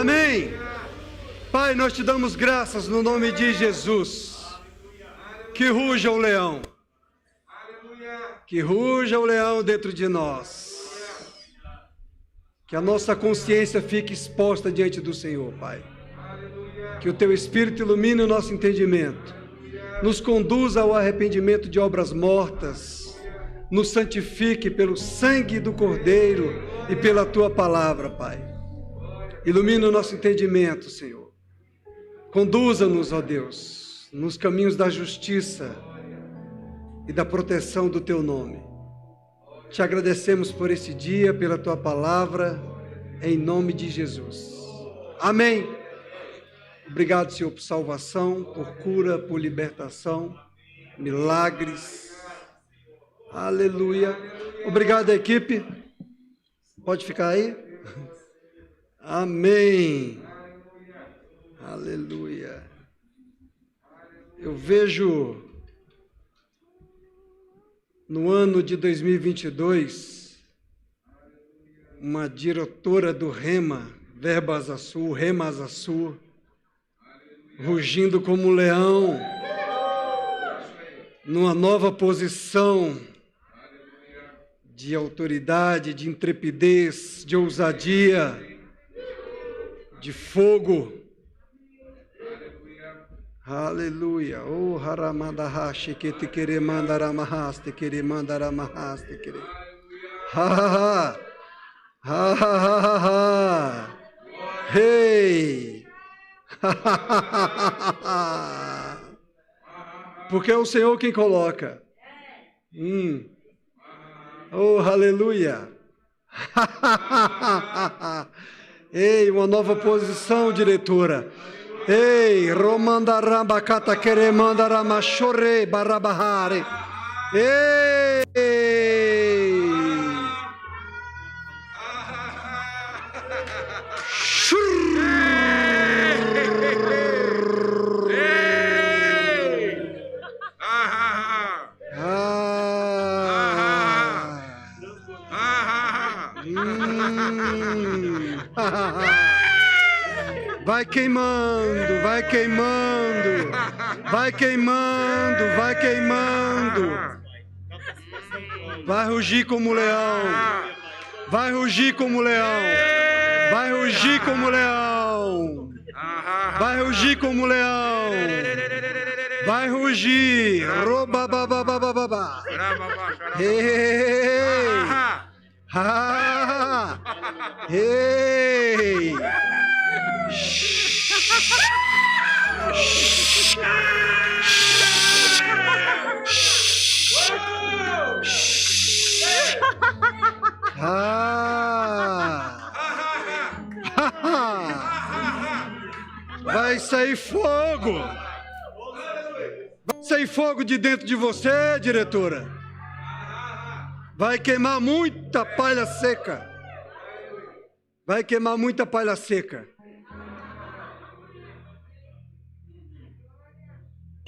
Amém. Pai, nós te damos graças no nome de Jesus. Que ruja o leão. Que ruja o leão dentro de nós. Que a nossa consciência fique exposta diante do Senhor, Pai. Que o teu Espírito ilumine o nosso entendimento. Nos conduza ao arrependimento de obras mortas. Nos santifique pelo sangue do Cordeiro e pela tua palavra, Pai. Ilumina o nosso entendimento, Senhor. Conduza-nos, ó Deus, nos caminhos da justiça e da proteção do teu nome. Te agradecemos por esse dia, pela tua palavra, em nome de Jesus. Amém. Obrigado, Senhor, por salvação, por cura, por libertação, milagres. Aleluia. Obrigado, equipe. Pode ficar aí? Amém. Aleluia. Eu vejo no ano de 2022 uma diretora do Rema, Verbo Azaçu, Rema Azaçu, rugindo como um leão, numa nova posição de autoridade, de intrepidez, de ousadia, de fogo. Aleluia. Oh, haramadahashi que te querer mandaramahaste, querer mandaramahaste, querer. Ha ha ha. Ha ha ha ha. Hey. Porque é o Senhor quem coloca. Oh, aleluia. Ei, uma nova posição, diretora. Ei, romandarambacata queremandaramachore barabahare. Ei. Vai queimando, vai queimando, vai queimando, vai queimando. Vai rugir como leão, vai rugir como leão, vai rugir como leão, vai rugir como leão, vai rugir. Robabababababa. Ei, ha, ei. Vai sair fogo. Vai sair fogo de dentro de você, diretora. Vai queimar muita palha seca. Vai queimar muita palha seca.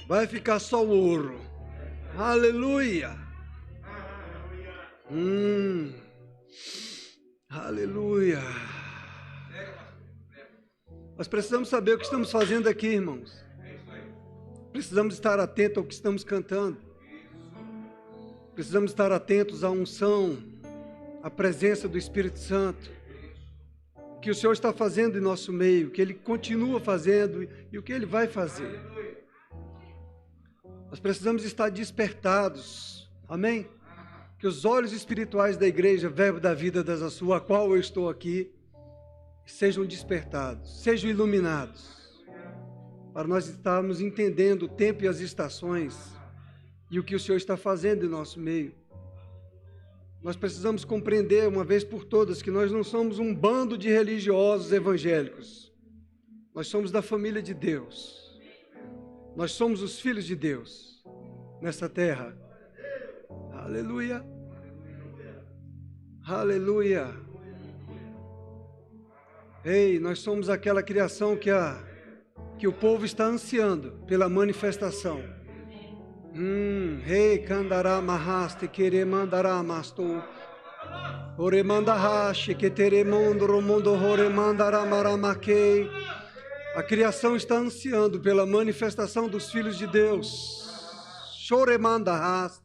Vai ficar só o ouro. Aleluia. Aleluia. Nós precisamos saber o que estamos fazendo aqui, irmãos. Precisamos estar atentos ao que estamos cantando. Precisamos estar atentos à unção, à presença do Espírito Santo. O que o Senhor está fazendo em nosso meio, o que Ele continua fazendo e o que Ele vai fazer. Nós precisamos estar despertados, amém? Que os olhos espirituais da igreja, Verbo da Vida das Açu, a qual eu estou aqui, sejam despertados, sejam iluminados, para nós estarmos entendendo o tempo e as estações e o que o Senhor está fazendo em nosso meio. Nós precisamos compreender, uma vez por todas, que nós não somos um bando de religiosos evangélicos. Nós somos da família de Deus. Nós somos os filhos de Deus nessa terra. Aleluia. Aleluia. Ei, nós somos aquela criação que o povo está ansiando pela manifestação. Rei candará mahaste querer mandará mastou. Oremanda rache, que teremundo, romundo, oremanda ramaramakei. A criação está ansiando pela manifestação dos filhos de Deus. Choremanda ras.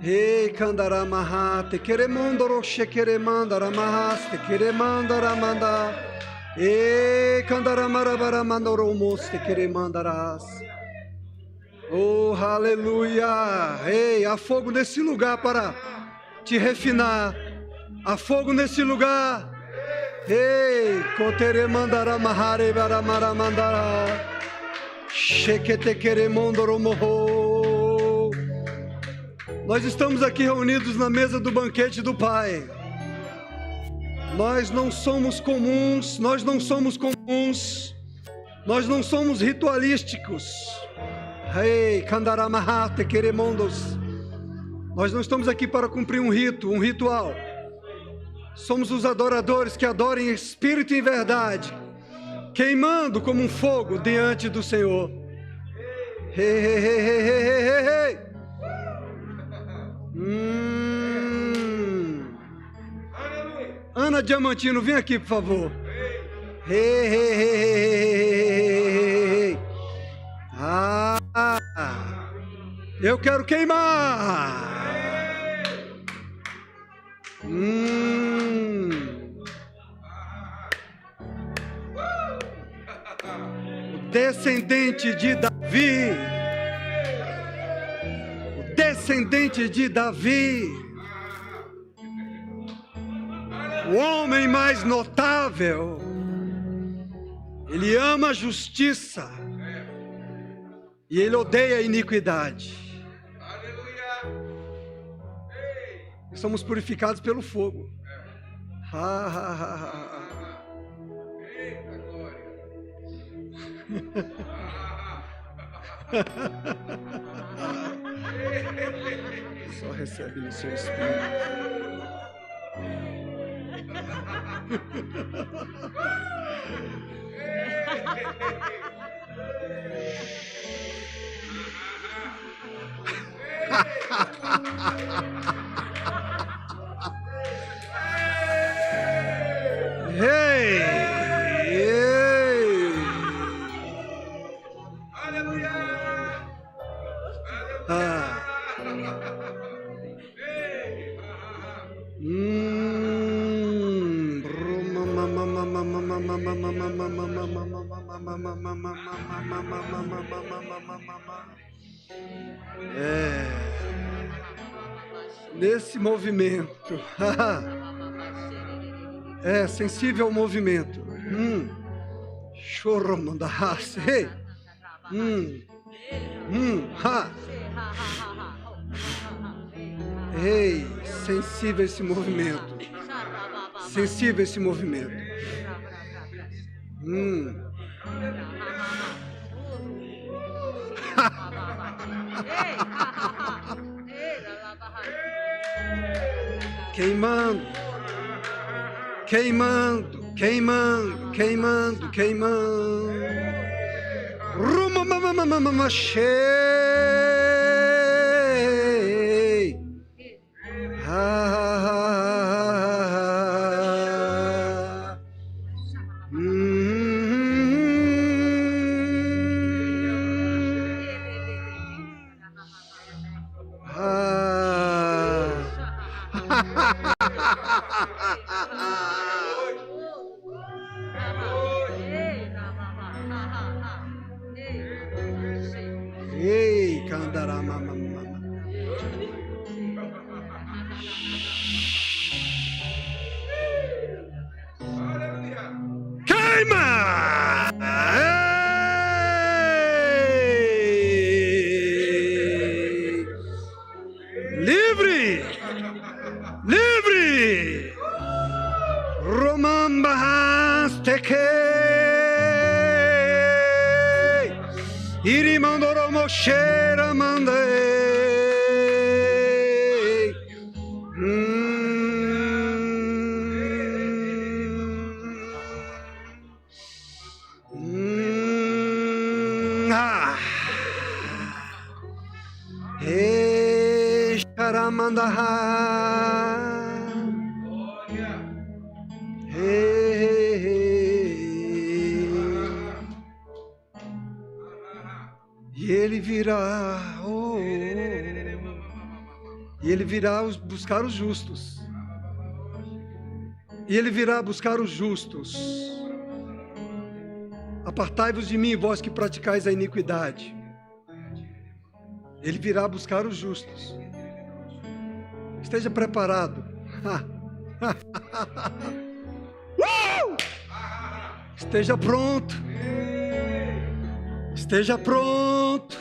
Ei, candaramaha, te queremundo, roche, queremanda ramahas, te queremanda ramanda. Ei, candaramarabaramando, romos, te queremanda ras. Oh, aleluia! Ei, há fogo nesse lugar para te refinar. Há fogo nesse lugar. Ei, cotere mandara mahare baramara mandara. Shekete queremondoro morro. Nós estamos aqui reunidos na mesa do banquete do Pai. Nós não somos comuns, nós não somos ritualísticos. Ei, candaramahate queremondos. Nós não estamos aqui para cumprir um ritual. Somos os adoradores que adoram em espírito e em verdade, queimando como um fogo diante do Senhor. Hey, hey, hey, hey, hey, hey, hey. Ana Diamantino, vem aqui, por favor. Hey, hey, hey, hey, hey, hey. Eu quero queimar. O descendente de Davi. O descendente de Davi. O homem mais notável. Ele ama a justiça. E ele odeia a iniquidade. Somos purificados pelo fogo. Eita glória. Só recebe no seu espírito. Hey, hey. Aleluia. Nesse movimento. É sensível ao movimento. Choromandahase. Ei, sensível a esse movimento. Sensível a esse movimento. Queimando, queimando, queimando, queimando, queimando. Rumamamamamamachei. Ei, candaramamamama. Queima! Ei! Livre! Livre! Romambahas teke! Irimandoro cheira mandei. Charamandahá. Ele virá, e Ele virá buscar os justos. E Ele virá buscar os justos. Apartai-vos de mim, vós que praticais a iniquidade. Ele virá buscar os justos. Esteja preparado. Esteja pronto. Esteja pronto.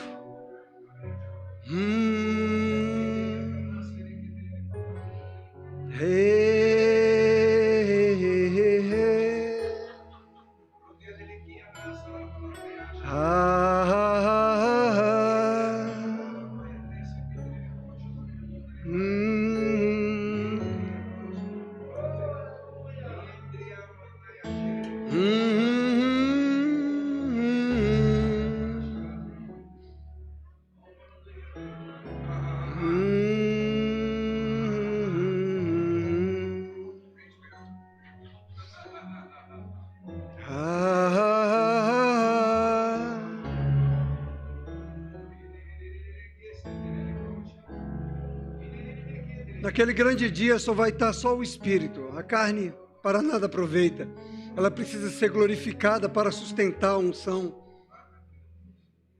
Naquele grande dia só vai estar só o Espírito. A carne para nada aproveita. Ela precisa ser glorificada para sustentar a unção.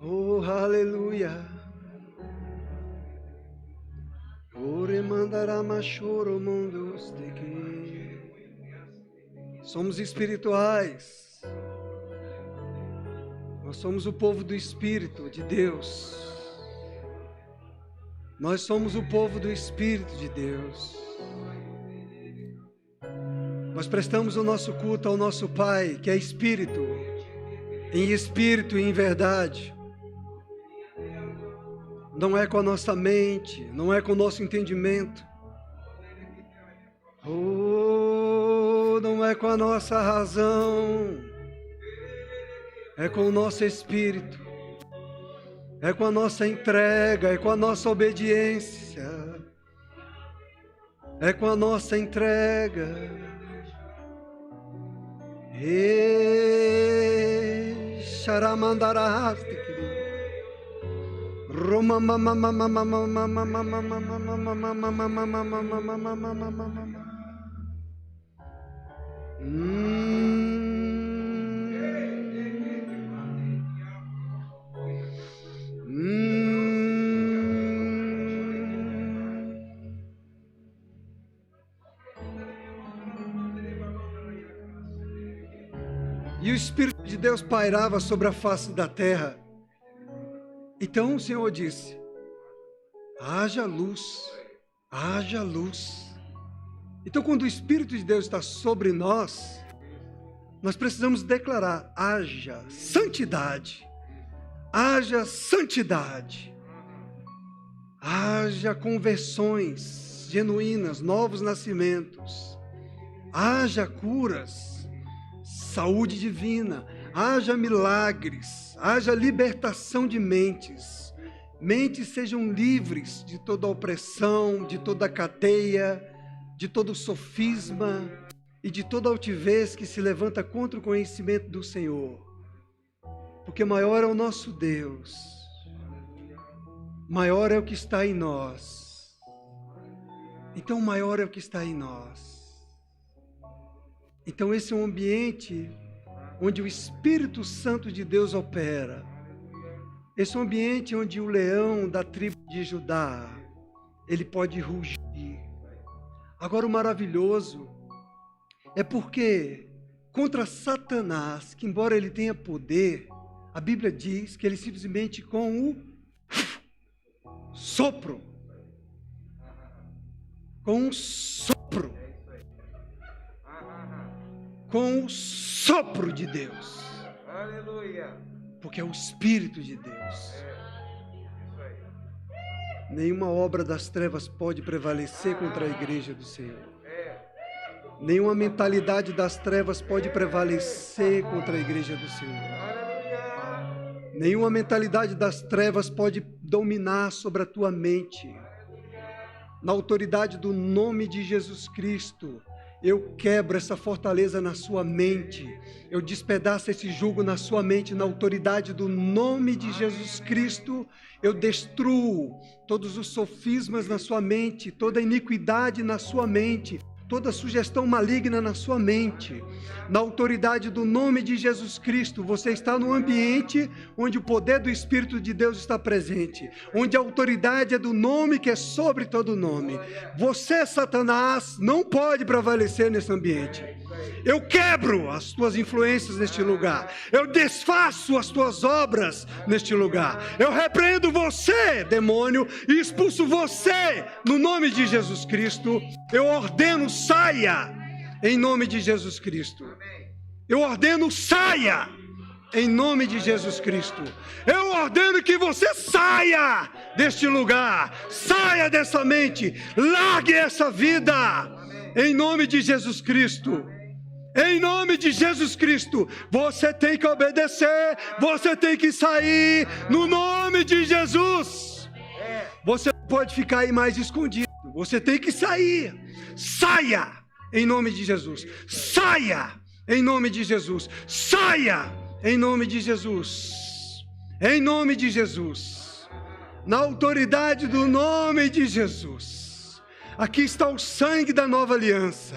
Oh, aleluia. Somos espirituais. Nós somos o povo do Espírito de Deus. Nós somos o povo do Espírito de Deus. Nós prestamos o nosso culto ao nosso Pai, que é Espírito, em Espírito e em verdade. Não é com a nossa mente, não é com o nosso entendimento. Oh, não é com a nossa razão. É com o nosso Espírito. É com a nossa entrega, é com a nossa obediência, é com a nossa entrega. E o Espírito de Deus pairava sobre a face da terra. Então o Senhor disse: haja luz, haja luz. Então quando o Espírito de Deus está sobre nós, nós precisamos declarar: haja santidade, haja santidade, haja conversões genuínas, novos nascimentos, haja curas, saúde divina, haja milagres, haja libertação de mentes. Mentes sejam livres de toda opressão, de toda cadeia, de todo sofisma e de toda altivez que se levanta contra o conhecimento do Senhor. Porque maior é o nosso Deus, maior é o que está em nós. Então maior é o que está em nós. Então esse é um ambiente onde o Espírito Santo de Deus opera. Esse é um ambiente onde o leão da tribo de Judá, ele pode rugir. Agora o maravilhoso é porque contra Satanás, que embora ele tenha poder, a Bíblia diz que ele simplesmente com o sopro, com o sopro de Deus. Aleluia. Porque é o Espírito de Deus. Nenhuma obra das trevas pode prevalecer contra a igreja do Senhor. Nenhuma mentalidade das trevas pode prevalecer contra a igreja do Senhor. Nenhuma mentalidade das trevas pode dominar sobre a tua mente. Na autoridade do nome de Jesus Cristo, Eu quebro essa fortaleza na sua mente. Eu despedaço esse jugo na sua mente, na autoridade do nome de Jesus Cristo. Eu destruo todos os sofismas na sua mente, toda iniquidade na sua mente, toda sugestão maligna na sua mente. Na autoridade do nome de Jesus Cristo, você está num ambiente onde o poder do Espírito de Deus está presente, onde a autoridade é do nome que é sobre todo nome. Você, Satanás, não pode prevalecer nesse ambiente. Eu quebro as tuas influências neste lugar. Eu desfaço as tuas obras neste lugar. Eu repreendo você, demônio, e expulso você no nome de Jesus Cristo. Eu ordeno, saia em nome de Jesus Cristo. Eu ordeno, saia em nome de Jesus Cristo. Eu ordeno que você saia deste lugar, saia dessa mente, largue essa vida em nome de Jesus Cristo. Em nome de Jesus Cristo, você tem que obedecer, você tem que sair no nome de Jesus. Você não pode ficar aí mais escondido, você tem que sair. Saia em nome de Jesus, saia em nome de Jesus, saia em nome de Jesus, em nome de Jesus, na autoridade do nome de Jesus. Aqui está o sangue da nova aliança.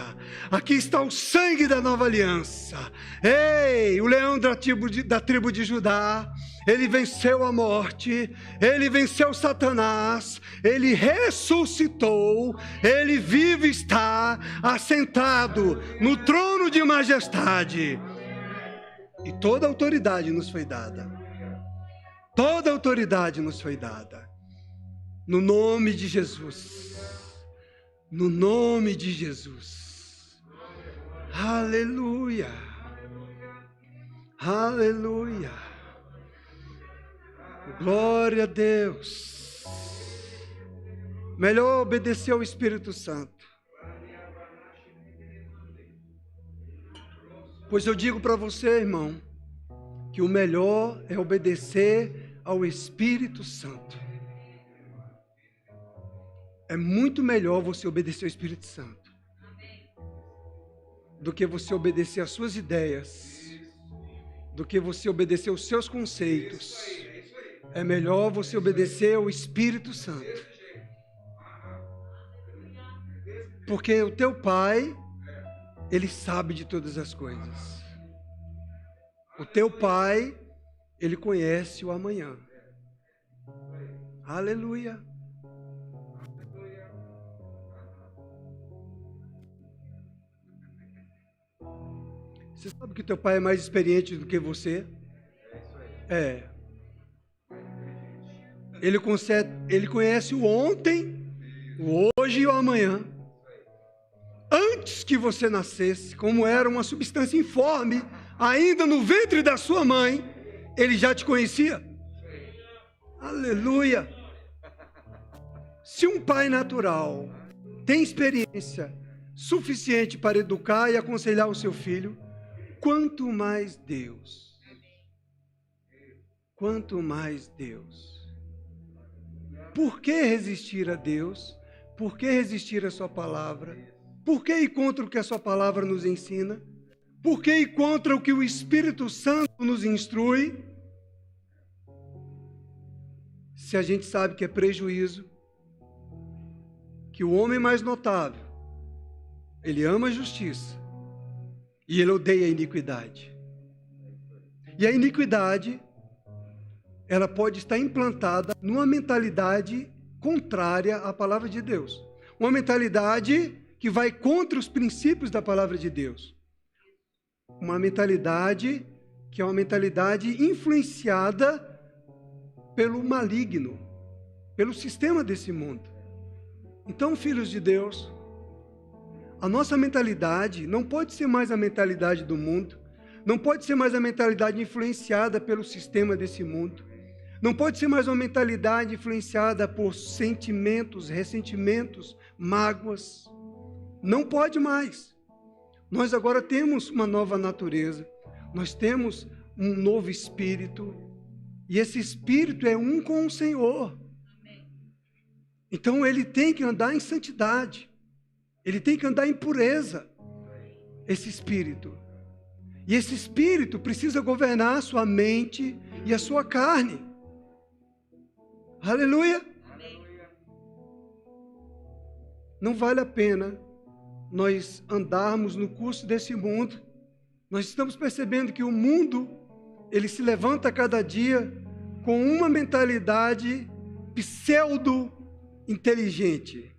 Aqui está o sangue da nova aliança. Ei, o leão da tribo de Judá, ele venceu a morte, ele venceu Satanás, ele ressuscitou, ele vive está assentado no trono de majestade. E toda autoridade nos foi dada. Toda autoridade nos foi dada. No nome de Jesus. No nome de Jesus. Aleluia. Aleluia. Glória a Deus. Melhor obedecer ao Espírito Santo. Pois eu digo para você, irmão, que o melhor é obedecer ao Espírito Santo. É muito melhor você obedecer ao Espírito Santo do que você obedecer às suas ideias, do que você obedecer aos seus conceitos. É melhor você obedecer ao Espírito Santo. Porque o teu Pai, Ele sabe de todas as coisas. O teu Pai, Ele conhece o amanhã. Aleluia. Você sabe que teu pai é mais experiente do que você? É. Ele conhece o ontem, o hoje e o amanhã. Antes que você nascesse, como era uma substância informe, ainda no ventre da sua mãe, ele já te conhecia. Aleluia. Se um pai natural tem experiência suficiente para educar e aconselhar o seu filho, quanto mais Deus. Quanto mais Deus. Por que resistir a Deus? Por que resistir à sua palavra? Por que ir contra o que a sua palavra nos ensina? Por que ir contra o que o Espírito Santo nos instrui? Se a gente sabe que é prejuízo, que o homem mais notável, ele ama a justiça, e ele odeia a iniquidade. E a iniquidade, ela pode estar implantada numa mentalidade contrária à palavra de Deus. Uma mentalidade que vai contra os princípios da palavra de Deus. Uma mentalidade que é uma mentalidade influenciada pelo maligno, pelo sistema desse mundo. Então, filhos de Deus, a nossa mentalidade não pode ser mais a mentalidade do mundo, não pode ser mais a mentalidade influenciada pelo sistema desse mundo, não pode ser mais uma mentalidade influenciada por sentimentos, ressentimentos, mágoas. Não pode mais. Nós agora temos uma nova natureza, nós temos um novo espírito, e esse espírito é um com o Senhor. Então ele tem que andar em santidade. Ele tem que andar em pureza. esse espírito. E esse espírito precisa governar a sua mente e a sua carne. Aleluia! Não vale a pena nós andarmos no curso desse mundo. Nós estamos percebendo que o mundo, ele se levanta a cada dia com uma mentalidade pseudo-inteligente,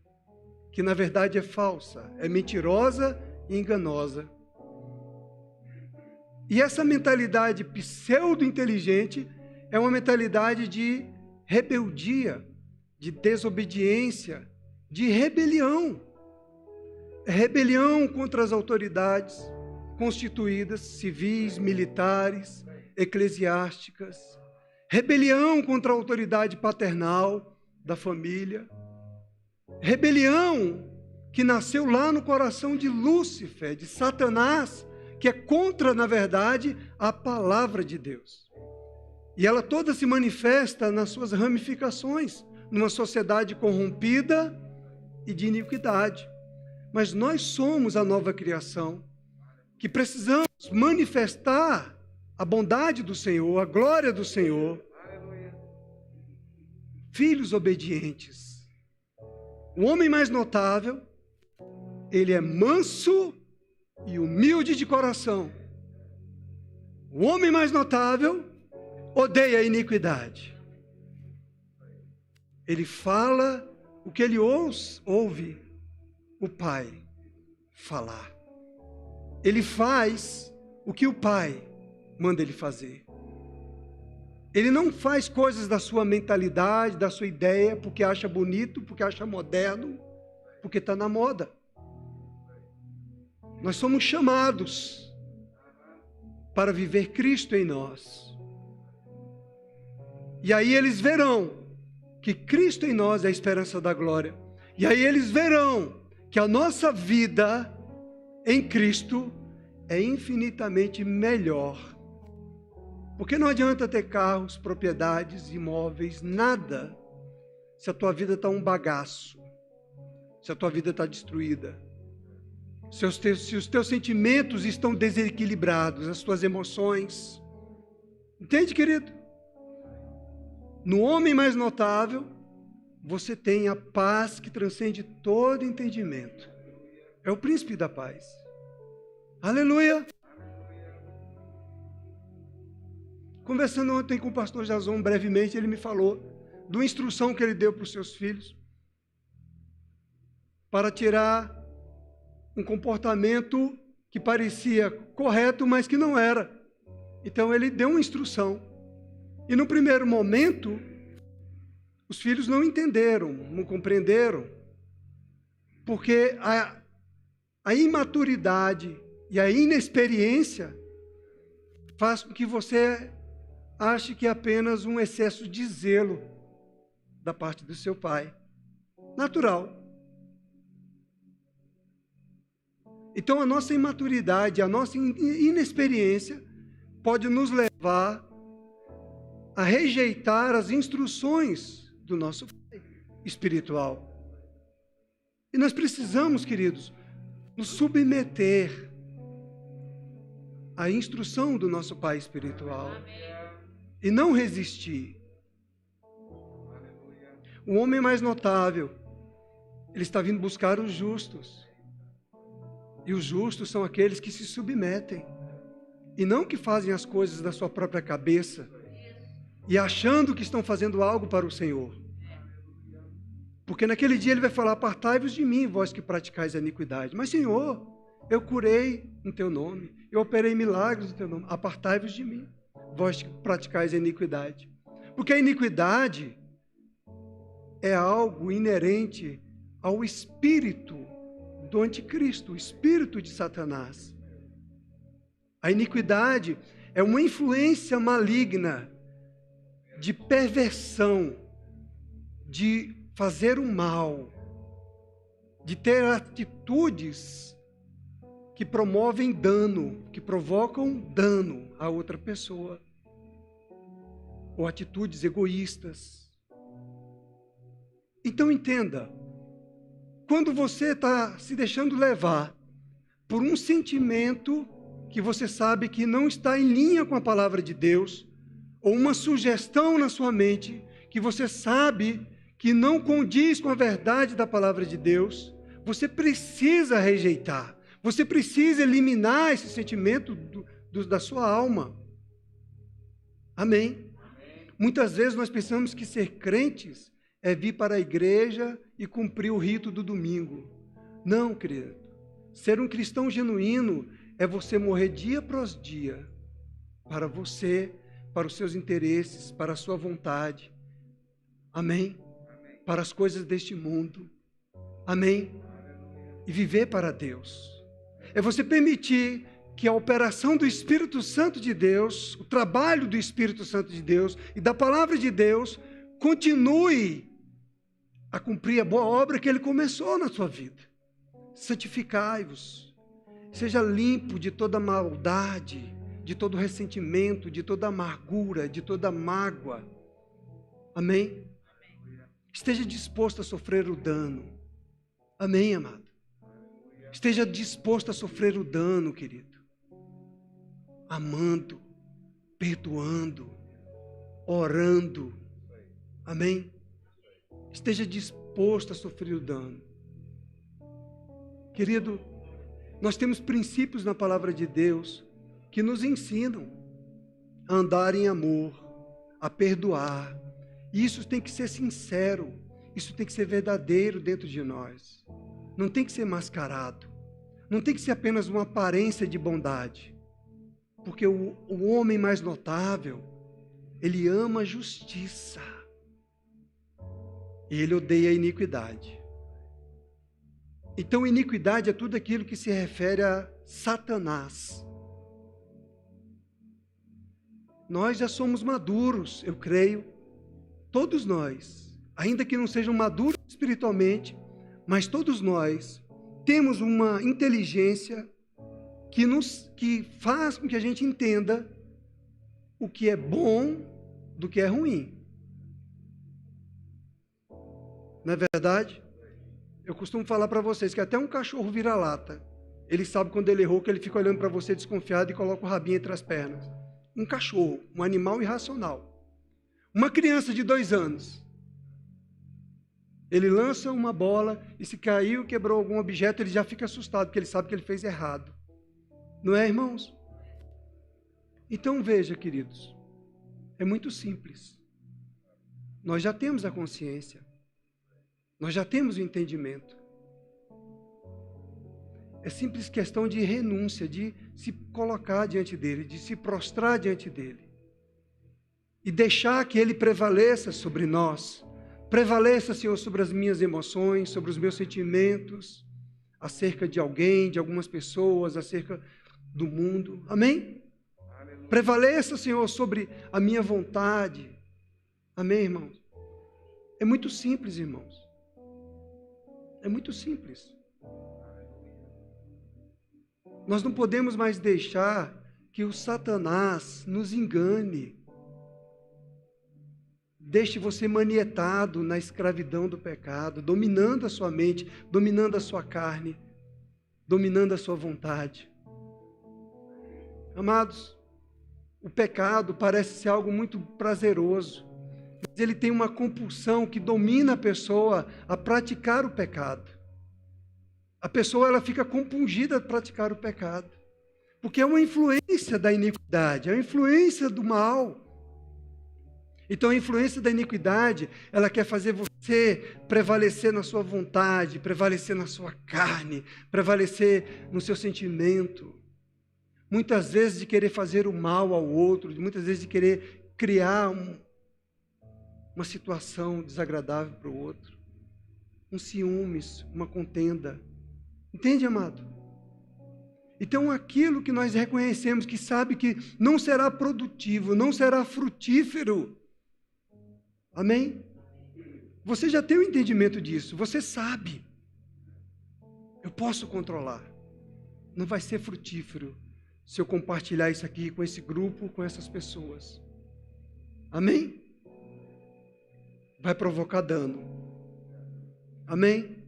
que na verdade é falsa, é mentirosa e enganosa. E essa mentalidade pseudo-inteligente é uma mentalidade de rebeldia, de desobediência, de rebelião. É rebelião contra as autoridades constituídas, civis, militares, eclesiásticas. Rebelião contra a autoridade paternal da família. Rebelião que nasceu lá no coração de Lúcifer, de Satanás, que é contra, na verdade, a palavra de Deus. E ela toda se manifesta nas suas ramificações, numa sociedade corrompida e de iniquidade. Mas nós somos a nova criação, que precisamos manifestar a bondade do Senhor, a glória do Senhor. Filhos obedientes. O homem mais notável, ele é manso e humilde de coração. O homem mais notável odeia a iniquidade. Ele fala o que ele ouve o pai falar. Ele faz o que o pai manda ele fazer. Ele não faz coisas da sua mentalidade, da sua ideia, porque acha bonito, porque acha moderno, porque está na moda. Nós somos chamados para viver Cristo em nós. E aí eles verão que Cristo em nós é a esperança da glória. E aí eles verão que a nossa vida em Cristo é infinitamente melhor. Porque não adianta ter carros, propriedades, imóveis, nada, se a tua vida está um bagaço, se a tua vida está destruída, se os teus sentimentos estão desequilibrados, as tuas emoções. Entende, querido? No homem mais notável, você tem a paz que transcende todo entendimento. É o príncipe da paz. Aleluia! Conversando ontem com o pastor Jason, brevemente, ele me falou de uma instrução que ele deu para os seus filhos para tirar um comportamento que parecia correto, mas que não era. Então ele deu uma instrução. E no primeiro momento, os filhos não entenderam, não compreenderam, porque a imaturidade e a inexperiência faz com que você ache que é apenas um excesso de zelo da parte do seu pai. Natural. Então a nossa imaturidade, a nossa inexperiência pode nos levar a rejeitar as instruções do nosso pai espiritual. E nós precisamos, queridos, nos submeter à instrução do nosso pai espiritual. E não resistir. O homem mais notável, ele está vindo buscar os justos. E os justos são aqueles que se submetem. E não que fazem as coisas da sua própria cabeça. E achando que estão fazendo algo para o Senhor. Porque naquele dia ele vai falar: apartai-vos de mim, vós que praticais a iniquidade. Mas Senhor, eu curei em teu nome. Eu operei milagres em teu nome. Apartai-vos de mim, vós que praticais a iniquidade. Porque a iniquidade é algo inerente ao espírito do anticristo, o espírito de Satanás. A iniquidade é uma influência maligna de perversão, de fazer o mal, de ter atitudes que promovem dano, que provocam dano a outra pessoa, ou atitudes egoístas. Então entenda, quando você está se deixando levar por um sentimento que você sabe que não está em linha com a palavra de Deus, ou uma sugestão na sua mente que você sabe que não condiz com a verdade da palavra de Deus, você precisa rejeitar, você precisa eliminar esse sentimento da sua alma. Amém? Muitas vezes nós pensamos que ser crentes é vir para a igreja e cumprir o rito do domingo. Não, querido. Ser um cristão genuíno é você morrer dia após dia para você, para os seus interesses, para a sua vontade. Amém? Para as coisas deste mundo. Amém? E viver para Deus. É você permitir que a operação do Espírito Santo de Deus, o trabalho do Espírito Santo de Deus e da palavra de Deus continue a cumprir a boa obra que Ele começou na sua vida. Santificai-vos, seja limpo de toda maldade, de todo ressentimento, de toda amargura, de toda mágoa. Amém? Esteja disposto a sofrer o dano. Amém, amado? Esteja disposto a sofrer o dano, querido. Amando, perdoando, orando. Amém? Esteja disposto a sofrer o dano. Querido, nós temos princípios na palavra de Deus que nos ensinam a andar em amor, a perdoar. E isso tem que ser sincero, isso tem que ser verdadeiro dentro de nós. Não tem que ser mascarado, não tem que ser apenas uma aparência de bondade. Porque o homem mais notável, ele ama a justiça e ele odeia a iniquidade. Então, iniquidade é tudo aquilo que se refere a Satanás. Nós já somos maduros, eu creio, todos nós, ainda que não sejam maduros espiritualmente, mas todos nós temos uma inteligência que faz com que a gente entenda o que é bom do que é ruim. Não é verdade? Eu costumo falar para vocês que até um cachorro vira-lata, ele sabe quando ele errou, que ele fica olhando para você desconfiado e coloca o rabinho entre as pernas. Um cachorro, um animal irracional. Uma criança de 2 anos, ele lança uma bola e se caiu, quebrou algum objeto, ele já fica assustado, porque ele sabe que ele fez errado. Não é, irmãos? Então veja, queridos, é muito simples. Nós já temos a consciência. Nós já temos o entendimento. É simples questão de renúncia, de se colocar diante dele, de se prostrar diante dele. E deixar que ele prevaleça sobre nós. Prevaleça, Senhor, sobre as minhas emoções, sobre os meus sentimentos, acerca de alguém, de algumas pessoas, acerca do mundo. Amém? Aleluia. Prevaleça, Senhor, sobre a minha vontade. Amém, irmãos? É muito simples, irmãos. É muito simples. Nós não podemos mais deixar que o Satanás nos engane. Deixe você manietado na escravidão do pecado, dominando a sua mente, dominando a sua carne, dominando a sua vontade. Amados, o pecado parece ser algo muito prazeroso, mas ele tem uma compulsão que domina a pessoa a praticar o pecado. A pessoa ela fica compungida a praticar o pecado, porque é uma influência da iniquidade, é uma influência do mal. Então a influência da iniquidade, ela quer fazer você prevalecer na sua vontade, prevalecer na sua carne, prevalecer no seu sentimento. Muitas vezes de querer fazer o mal ao outro, muitas vezes de querer criar uma situação desagradável para o outro. Um ciúmes, uma contenda. Entende, amado? Então aquilo que nós reconhecemos, que sabe que não será produtivo, não será frutífero. Amém? Você já tem o entendimento disso, você sabe. Eu posso controlar. Não vai ser frutífero se eu compartilhar isso aqui com esse grupo, com essas pessoas. Amém? Vai provocar dano. Amém?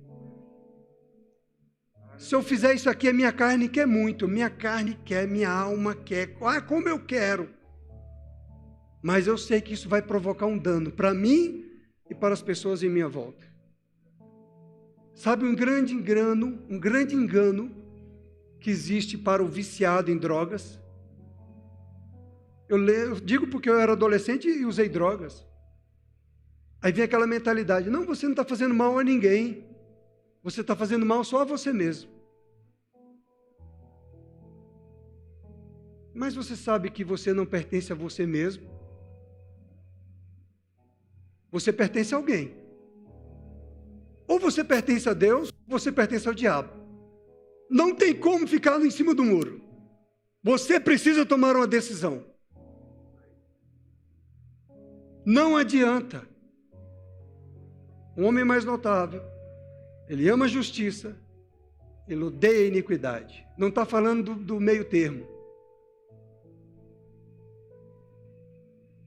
Se eu fizer isso aqui, a minha carne quer muito, minha carne quer, minha alma quer, como eu quero. Mas eu sei que isso vai provocar um dano para mim e para as pessoas em minha volta. Sabe um grande engano que existe para o viciado em drogas? Eu digo porque eu era adolescente e usei drogas. Aí vem aquela mentalidade, não, você não está fazendo mal a ninguém. Você está fazendo mal só a você mesmo. Mas você sabe que você não pertence a você mesmo? Você pertence a alguém. Ou você pertence a Deus, ou você pertence ao diabo. Não tem como ficar em cima do muro. Você precisa tomar uma decisão. Não adianta. Um homem mais notável, ele ama a justiça, ele odeia a iniquidade. Não está falando do meio termo.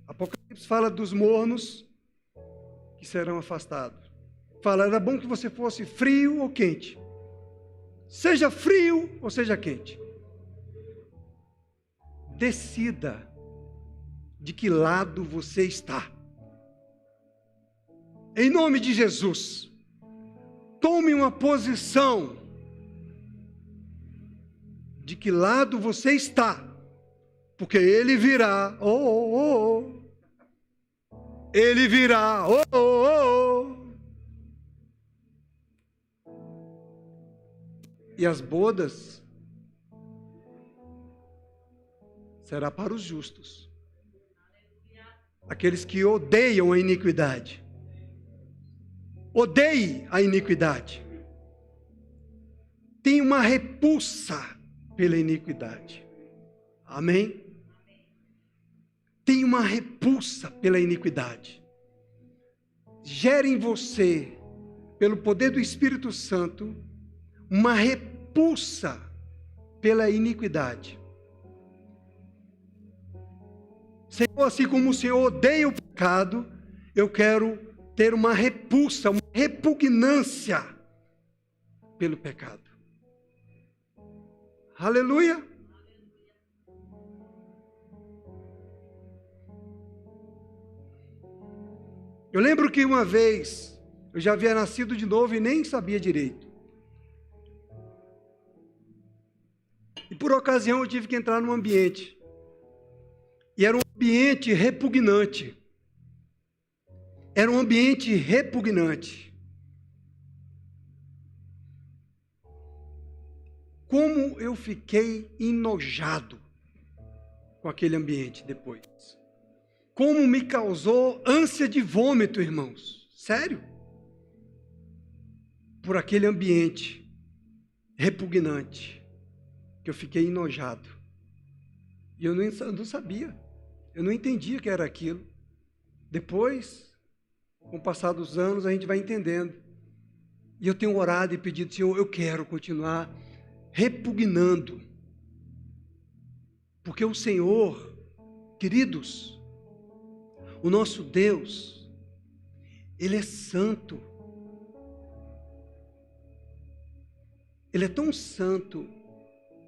Apocalipse fala dos mornos que serão afastados. Fala, era bom que você fosse frio ou quente. Seja frio ou seja quente. Decida de que lado você está. Em nome de Jesus, tome uma posição de que lado você está, porque ele virá, ele virá, e as bodas será para os justos, aqueles que odeiam a iniquidade. Odeie a iniquidade. Tem uma repulsa pela iniquidade. Amém? Tem uma repulsa pela iniquidade. Gere em você, pelo poder do Espírito Santo, uma repulsa pela iniquidade. Senhor, assim como o Senhor odeia o pecado, eu quero ter uma repulsa, uma repugnância pelo pecado. Aleluia! Eu lembro que uma vez, eu já havia nascido de novo e nem sabia direito. E por ocasião eu tive que entrar num ambiente. E era um ambiente repugnante. Era um ambiente repugnante. Como eu fiquei enojado com aquele ambiente depois. Como me causou ânsia de vômito, irmãos. Sério? Por aquele ambiente repugnante. Que eu fiquei enojado. E eu não sabia. Eu não entendia que era aquilo. Depois, com o passar dos anos, a gente vai entendendo. E eu tenho orado e pedido, Senhor, eu quero continuar repugnando. Porque o Senhor, queridos, o nosso Deus, Ele é santo. Ele é tão santo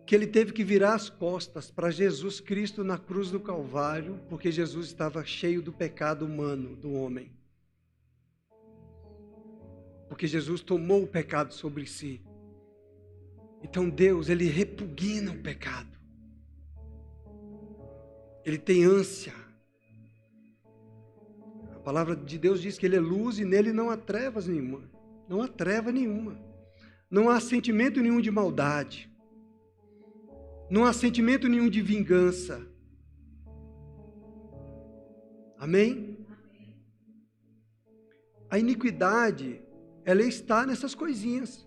que Ele teve que virar as costas para Jesus Cristo na cruz do Calvário, porque Jesus estava cheio do pecado humano do homem. Porque Jesus tomou o pecado sobre si. Então Deus, Ele repugna o pecado. Ele tem ânsia. A palavra de Deus diz que Ele é luz e nele não há trevas nenhuma. Não há treva nenhuma. Não há sentimento nenhum de maldade. Não há sentimento nenhum de vingança. Amém? A iniquidade, ela está nessas coisinhas.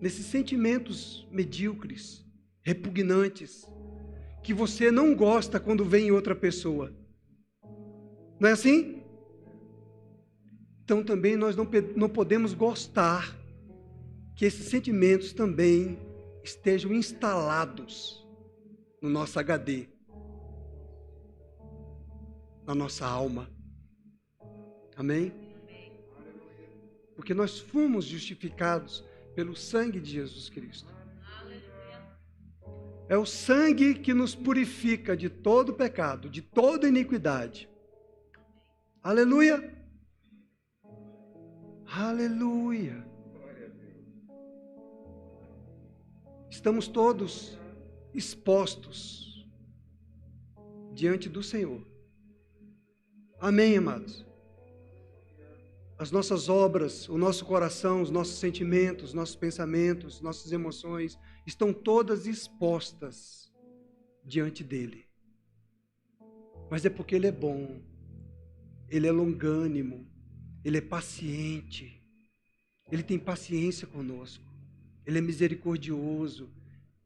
Nesses sentimentos medíocres, repugnantes, que você não gosta quando vem em outra pessoa. Não é assim? Então também nós não podemos gostar que esses sentimentos também estejam instalados no nosso HD, na nossa alma. Amém? Porque nós fomos justificados pelo sangue de Jesus Cristo. É o sangue que nos purifica de todo pecado, de toda iniquidade. Aleluia! Aleluia! Estamos todos expostos diante do Senhor. Amém, amados? As nossas obras, o nosso coração, os nossos sentimentos, nossos pensamentos, nossas emoções estão todas expostas diante dele. Mas é porque ele é bom, ele é longânimo, ele é paciente, ele tem paciência conosco, ele é misericordioso,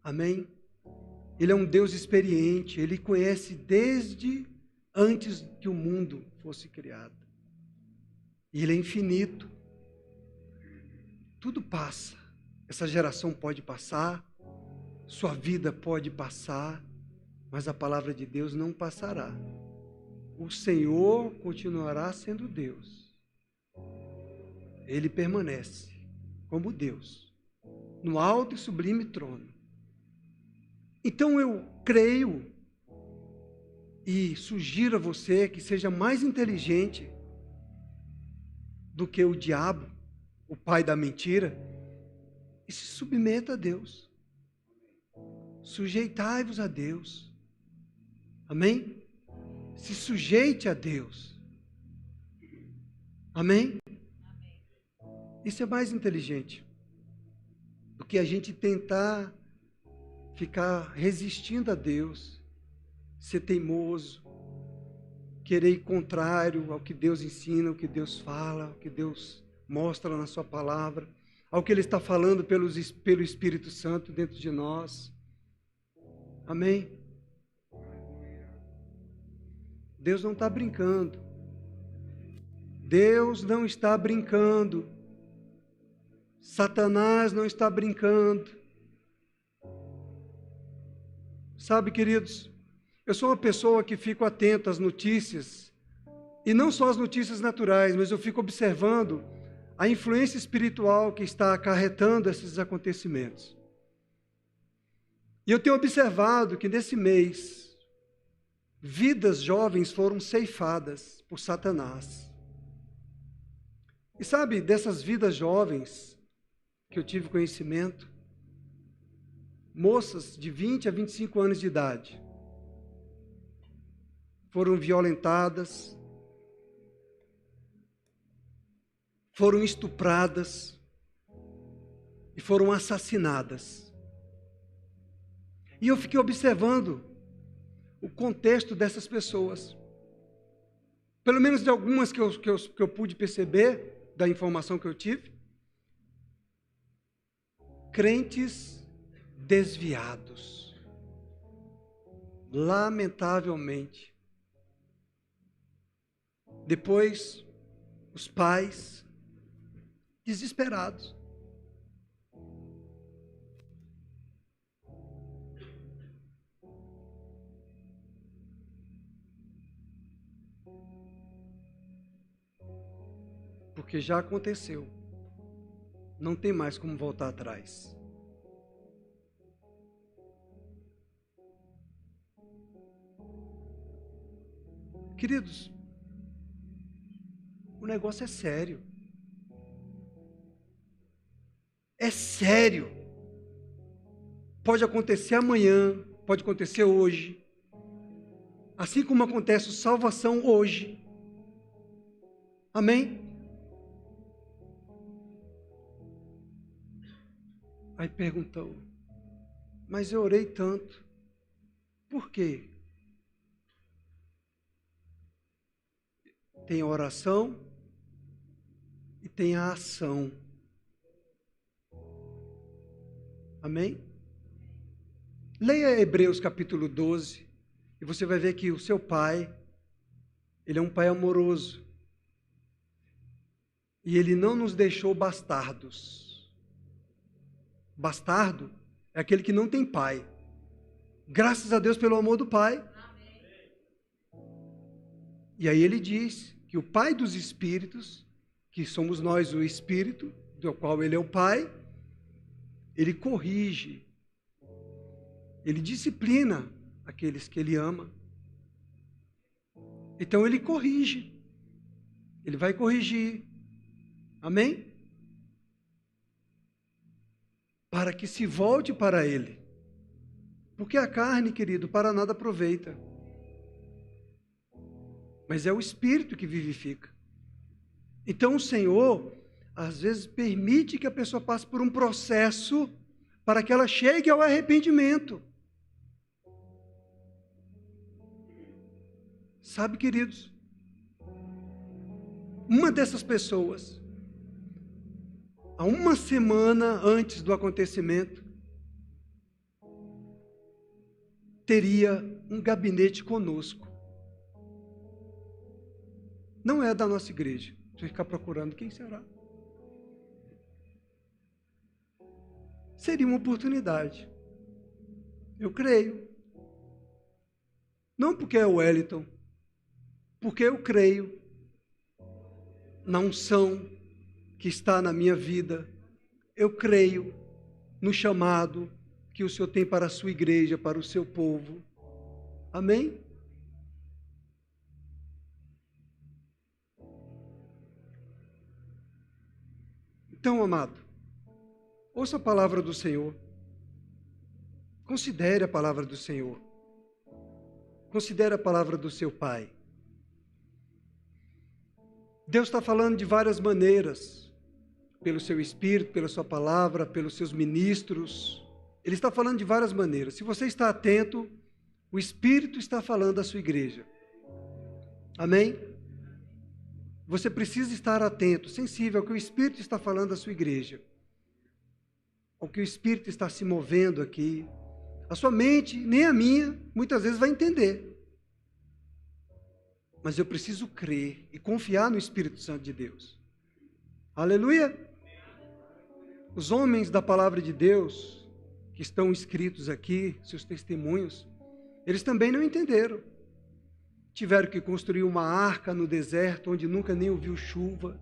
amém? Ele é um Deus experiente, ele conhece desde antes que o mundo fosse criado. E ele é infinito. Tudo passa. Essa geração pode passar, sua vida pode passar, mas a palavra de Deus não passará. O Senhor continuará sendo Deus. Ele permanece como Deus, no alto e sublime trono. Então eu creio e sugiro a você que seja mais inteligente do que o diabo, o pai da mentira, e se submeta a Deus. Sujeitai-vos a Deus. Amém? Se sujeite a Deus. Amém? Isso é mais inteligente do que a gente tentar ficar resistindo a Deus, ser teimoso, querer ir contrário ao que Deus ensina, ao que Deus fala, ao que Deus mostra na sua palavra, ao que Ele está falando pelo Espírito Santo dentro de nós. Amém? Deus não está brincando. Deus não está brincando. Satanás não está brincando. Sabe, queridos, eu sou uma pessoa que fico atento às notícias, e não só as notícias naturais, mas eu fico observando a influência espiritual que está acarretando esses acontecimentos. E eu tenho observado que nesse mês, vidas jovens foram ceifadas por Satanás. E sabe, dessas vidas jovens que eu tive conhecimento, moças de 20 a 25 anos de idade, foram violentadas, foram estupradas e foram assassinadas. E eu fiquei observando o contexto dessas pessoas. Pelo menos de algumas que eu pude perceber, da informação que eu tive. Crentes desviados. Lamentavelmente. Depois, os pais desesperados. Porque já aconteceu. Não tem mais como voltar atrás. Queridos, o negócio é sério. É sério. Pode acontecer amanhã, pode acontecer hoje. Assim como acontece salvação hoje. Amém? Aí perguntou, mas eu orei tanto. Por quê? Tem a oração e tem a ação. Amém? Leia Hebreus capítulo 12 e você vai ver que o seu pai, ele é um pai amoroso. E ele não nos deixou bastardos. Bastardo é aquele que não tem pai. Graças a Deus pelo amor do pai. E aí ele diz que o pai dos espíritos, que somos nós o espírito, do qual ele é o pai, Ele corrige, ele disciplina aqueles que ele ama. Então ele corrige, ele vai corrigir, amém? Para que se volte para ele, porque a carne, querido, para nada aproveita, mas é o Espírito que vivifica. Então o Senhor, às vezes, permite que a pessoa passe por um processo para que ela chegue ao arrependimento. Sabe, queridos, uma dessas pessoas, há uma semana antes do acontecimento, teria um gabinete conosco. Não é da nossa igreja. Deixa eu ficar procurando quem será. Seria uma oportunidade. Eu creio. Não porque é o Wellington, porque eu creio na unção que está na minha vida. Eu creio no chamado que o Senhor tem para a sua igreja, para o seu povo. Amém? Então, amado, ouça a palavra do Senhor. Considere a palavra do Senhor. Considere a palavra do seu Pai. Deus está falando de várias maneiras, pelo seu Espírito, pela sua palavra, pelos seus ministros. Ele está falando de várias maneiras. Se você está atento, o Espírito está falando à sua igreja. Amém? Você precisa estar atento, sensível ao que o Espírito está falando à sua igreja. Ao que o Espírito está se movendo aqui. A sua mente, nem a minha, muitas vezes vai entender. Mas eu preciso crer e confiar no Espírito Santo de Deus. Aleluia! Os homens da palavra de Deus, que estão escritos aqui, seus testemunhos, eles também não entenderam. Tiveram que construir uma arca no deserto, onde nunca nem ouviu chuva.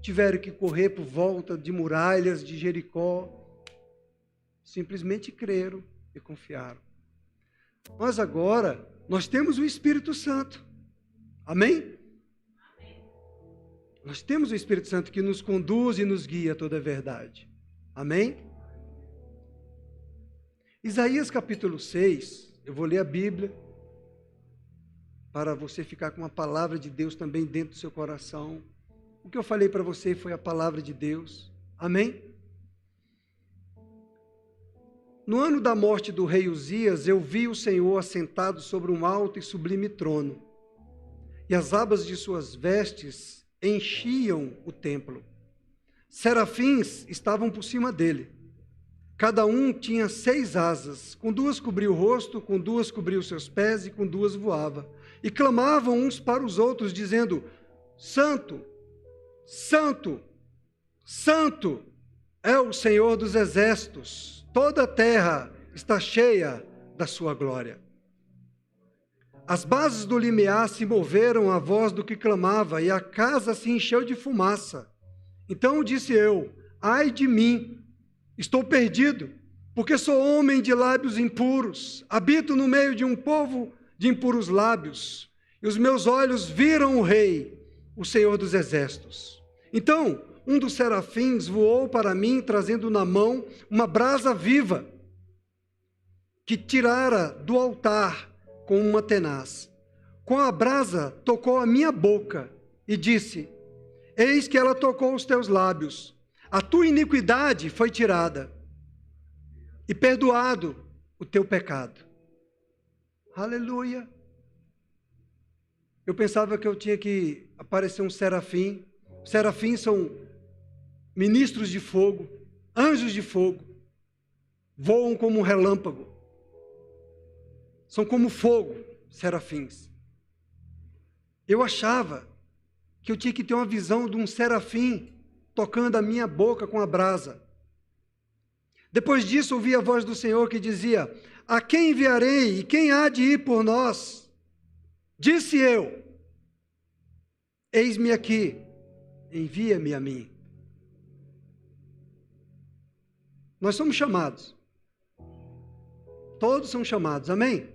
Tiveram que correr por volta de muralhas de Jericó. Simplesmente creram e confiaram. Mas agora, nós temos o Espírito Santo. Amém? Nós temos o Espírito Santo que nos conduz e nos guia a toda a verdade. Amém? Isaías capítulo 6, eu vou ler a Bíblia, para você ficar com a palavra de Deus também dentro do seu coração. O que eu falei para você foi a palavra de Deus. Amém? No ano da morte do rei Uzias, eu vi o Senhor assentado sobre um alto e sublime trono, e as abas de suas vestes enchiam o templo. Serafins estavam por cima dele. Cada um tinha 6 asas, com 2 cobria o rosto, com 2 cobria os seus pés e com 2 voava. E clamavam uns para os outros, dizendo: Santo, Santo, Santo é o Senhor dos exércitos, toda a terra está cheia da sua glória. As bases do limiar se moveram à voz do que clamava, e a casa se encheu de fumaça. Então disse eu: ai de mim, estou perdido, porque sou homem de lábios impuros, habito no meio de um povo de impuros lábios, e os meus olhos viram o Rei, o Senhor dos exércitos. Então um dos serafins voou para mim, trazendo na mão uma brasa viva, que tirara do altar com uma tenaz. Com a brasa tocou a minha boca e disse: eis que ela tocou os teus lábios, a tua iniquidade foi tirada e perdoado o teu pecado. Aleluia! Eu pensava que eu tinha que aparecer um serafim. Serafins são ministros de fogo, anjos de fogo, voam como um relâmpago. São como fogo, serafins. Eu achava que eu tinha que ter uma visão de um serafim tocando a minha boca com a brasa. Depois disso, ouvi a voz do Senhor que dizia: a quem enviarei e quem há de ir por nós? Disse eu: eis-me aqui, envia-me a mim. Nós somos chamados. Todos são chamados, amém?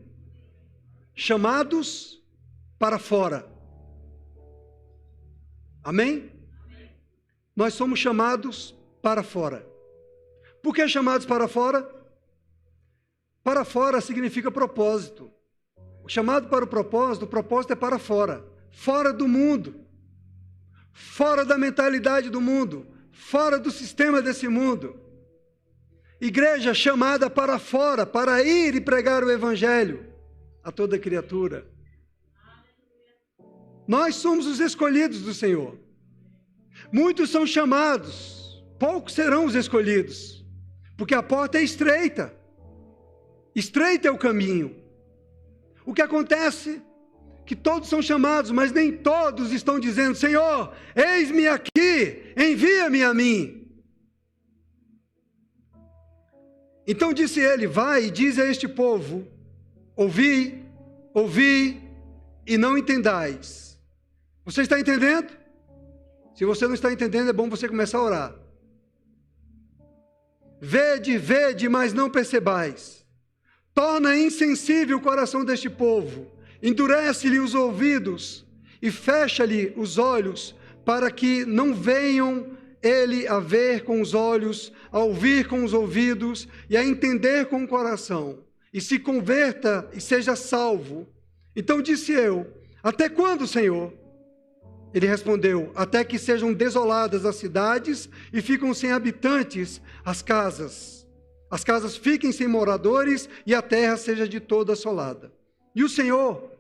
Chamados para fora. Amém? Nós somos chamados para fora. Por que chamados para fora? Para fora significa propósito. O chamado para o propósito é para fora. Fora do mundo. Fora da mentalidade do mundo. Fora do sistema desse mundo. Igreja chamada para fora, para ir e pregar o evangelho a toda criatura. Nós somos os escolhidos do Senhor. Muitos são chamados, poucos serão os escolhidos, porque a porta é estreita. Estreito é o caminho. O que acontece? Que todos são chamados, mas nem todos estão dizendo: Senhor, eis-me aqui, envia-me a mim. Então disse ele: vai e diz a este povo: ouvi, ouvi e não entendais. Você está entendendo? Se você não está entendendo, é bom você começar a orar. Vede, vede, mas não percebais. Torna insensível o coração deste povo, endurece-lhe os ouvidos e fecha-lhe os olhos, para que não venham ele a ver com os olhos, a ouvir com os ouvidos e a entender com o coração, e se converta e seja salvo. Então disse eu: até quando, Senhor? Ele respondeu: até que sejam desoladas as cidades e ficam sem habitantes as casas fiquem sem moradores e a terra seja de toda assolada. E o Senhor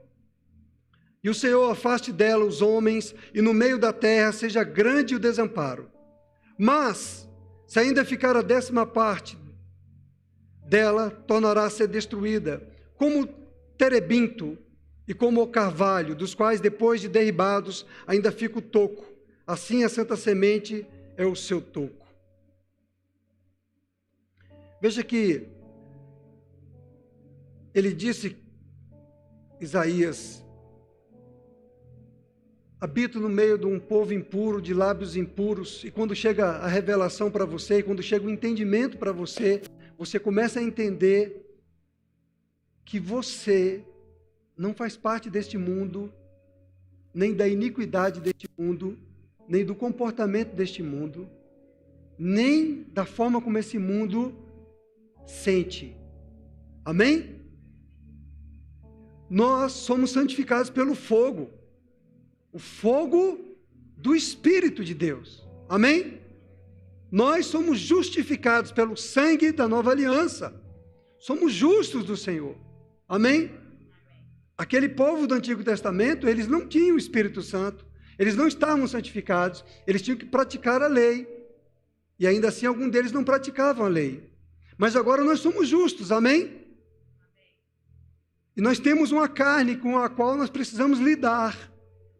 afaste dela os homens, e no meio da terra seja grande o desamparo. Mas, se ainda ficar a 10ª dela, tornará a ser destruída, como terebinto e como o carvalho, dos quais, depois de derribados, ainda fica o toco. Assim a santa semente é o seu toco. Veja que ele disse, Isaías: habito no meio de um povo impuro, de lábios impuros. E quando chega a revelação para você, e quando chega o entendimento para você, você começa a entender que você não faz parte deste mundo, nem da iniquidade deste mundo, nem do comportamento deste mundo, nem da forma como esse mundo sente. Amém? Nós somos santificados pelo fogo. O fogo do Espírito de Deus. Amém? Nós somos justificados pelo sangue da nova aliança. Somos justos do Senhor. Amém? Aquele povo do Antigo Testamento, eles não tinham o Espírito Santo. Eles não estavam santificados. Eles tinham que praticar a lei. E ainda assim, alguns deles não praticavam a lei. Mas agora nós somos justos. Amém? E nós temos uma carne com a qual nós precisamos lidar.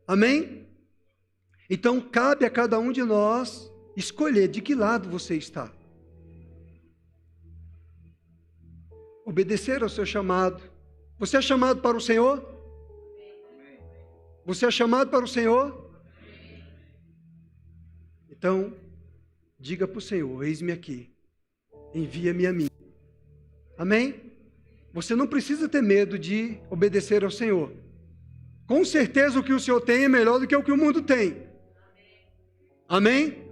Amém? Então, cabe a cada um de nós escolher de que lado você está. Obedecer ao seu chamado. Você é chamado para o Senhor? Você é chamado para o Senhor? Então, diga para o Senhor: eis-me aqui, envia-me a mim. Amém? Você não precisa ter medo de obedecer ao Senhor. Com certeza o que o Senhor tem é melhor do que o que o mundo tem. Amém?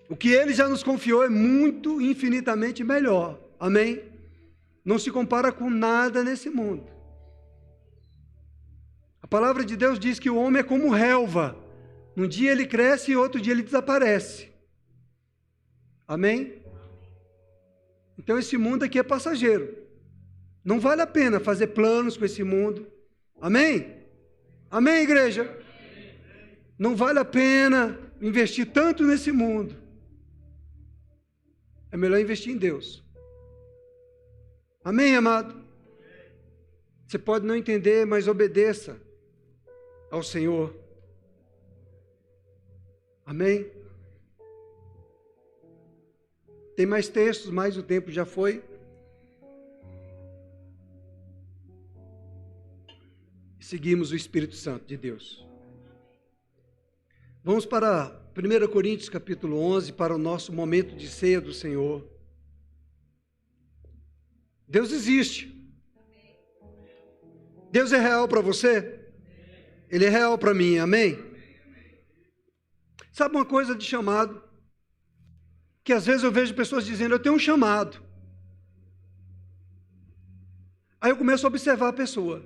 O que Ele já nos confiou é muito, infinitamente melhor. Amém? Não se compara com nada nesse mundo. A palavra de Deus diz que o homem é como relva. Um dia ele cresce e outro dia ele desaparece. Amém? Então esse mundo aqui é passageiro. Não vale a pena fazer planos com esse mundo. Amém? Amém, igreja? Não vale a pena investir tanto nesse mundo. É melhor investir em Deus. Amém, amado? Você pode não entender, mas obedeça ao Senhor. Amém? Tem mais textos, mas o tempo já foi. Seguimos o Espírito Santo de Deus. Vamos para 1 Coríntios capítulo 11 para o nosso momento de ceia do Senhor. Deus existe. Deus é real para você? Ele é real para mim, amém? Sabe uma coisa de chamado? Que às vezes eu vejo pessoas dizendo, eu tenho um chamado. Aí eu começo a observar a pessoa.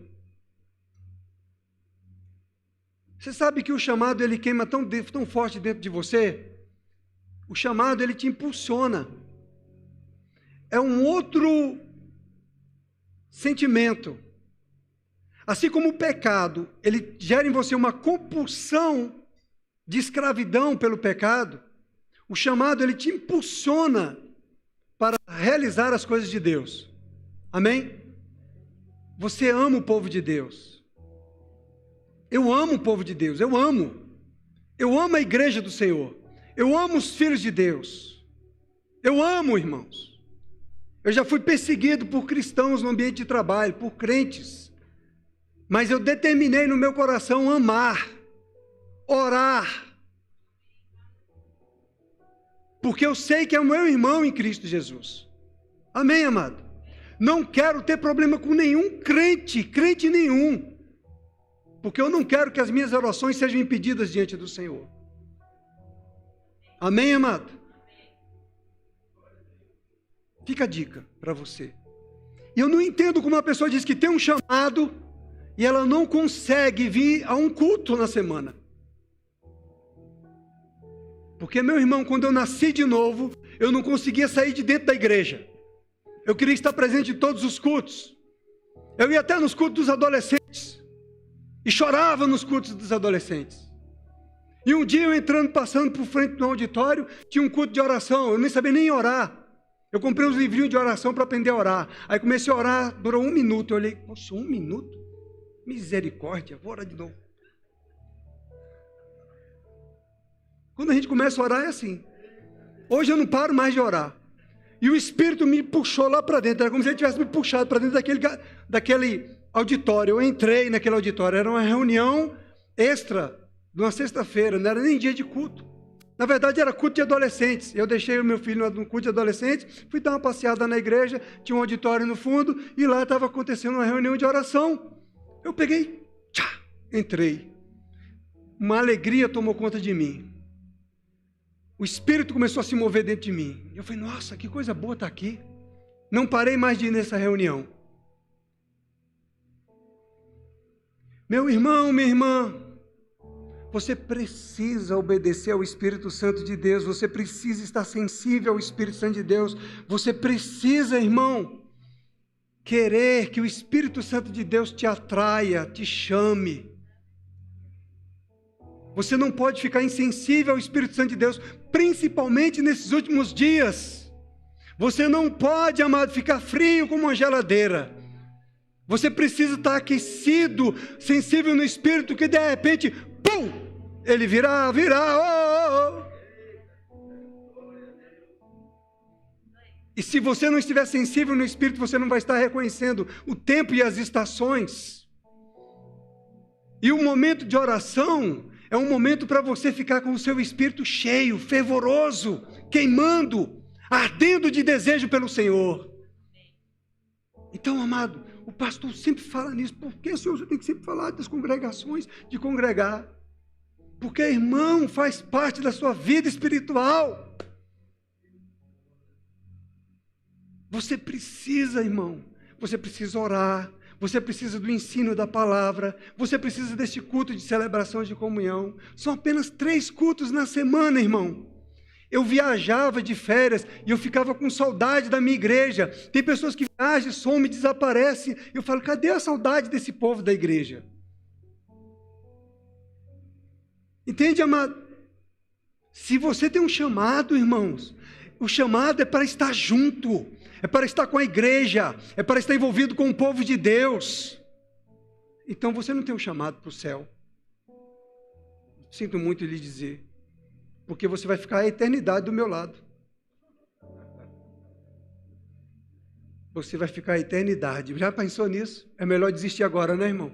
Você sabe que o chamado ele queima tão forte dentro de você? O chamado ele te impulsiona. É um outro sentimento. Assim como o pecado, ele gera em você uma compulsão de escravidão pelo pecado, o chamado ele te impulsiona para realizar as coisas de Deus. Amém? Você ama o povo de Deus. Eu amo o povo de Deus, eu amo. Eu amo a igreja do Senhor. Eu amo os filhos de Deus. Eu amo, irmãos. Eu já fui perseguido por cristãos no ambiente de trabalho, por crentes. Mas eu determinei no meu coração amar, orar. Porque eu sei que é o meu irmão em Cristo Jesus. Amém, amado? Não quero ter problema com nenhum crente nenhum. Porque eu não quero que as minhas orações sejam impedidas diante do Senhor. Amém, amado? Fica a dica para você. E eu não entendo como uma pessoa diz que tem um chamado e ela não consegue vir a um culto na semana. Porque, meu irmão, quando eu nasci de novo, eu não conseguia sair de dentro da igreja. Eu queria estar presente em todos os cultos. Eu ia até nos cultos dos adolescentes. E chorava nos cultos dos adolescentes. E um dia eu passando por frente do auditório, tinha um culto de oração. Eu nem sabia nem orar. Eu comprei uns livrinhos de oração para aprender a orar. Aí comecei a orar, durou 1 minuto. Eu olhei, poxa, 1 minuto? Misericórdia, vou orar de novo. Quando a gente começa a orar é assim. Hoje eu não paro mais de orar. E o Espírito me puxou lá para dentro. Era como se ele tivesse me puxado para dentro daquele auditório. Eu entrei naquele auditório. Era uma reunião extra de uma sexta-feira. Não era nem dia de culto. Na verdade era culto de adolescentes. Eu deixei o meu filho no culto de adolescentes. Fui dar uma passeada na igreja. Tinha um auditório no fundo. E lá estava acontecendo uma reunião de oração. Eu peguei. Entrei. Uma alegria tomou conta de mim. O Espírito começou a se mover dentro de mim. Eu falei, nossa, que coisa boa estar aqui. Não parei mais de ir nessa reunião. Meu irmão, minha irmã, você precisa obedecer ao Espírito Santo de Deus. Você precisa estar sensível ao Espírito Santo de Deus. Você precisa, irmão, querer que o Espírito Santo de Deus te atraia, te chame. Você não pode ficar insensível ao Espírito Santo de Deus, principalmente nesses últimos dias. Você não pode, amado, ficar frio como uma geladeira. Você precisa estar aquecido, sensível no Espírito, que de repente, pum, ele virá, E se você não estiver sensível no Espírito, você não vai estar reconhecendo o tempo e as estações. E o momento de oração é um momento para você ficar com o seu espírito cheio, fervoroso, queimando, ardendo de desejo pelo Senhor. Então, amado, o pastor sempre fala nisso. Por que o senhor tem que sempre falar das congregações, de congregar? Porque, irmão, faz parte da sua vida espiritual. Você precisa, irmão, você precisa orar. Você precisa do ensino da palavra. Você precisa deste culto de celebração de comunhão. São apenas 3 cultos na semana, irmão. Eu viajava de férias e eu ficava com saudade da minha igreja. Tem pessoas que viajam, somem, desaparecem. Eu falo, cadê a saudade desse povo da igreja? Entende, amado? Se você tem um chamado, irmãos, o chamado é para estar junto. É para estar com a igreja, é para estar envolvido com o povo de Deus. Então você não tem um chamado para o céu. Sinto muito lhe dizer, porque você vai ficar a eternidade do meu lado. Você vai ficar a eternidade. Já pensou nisso? É melhor desistir agora, né, irmão?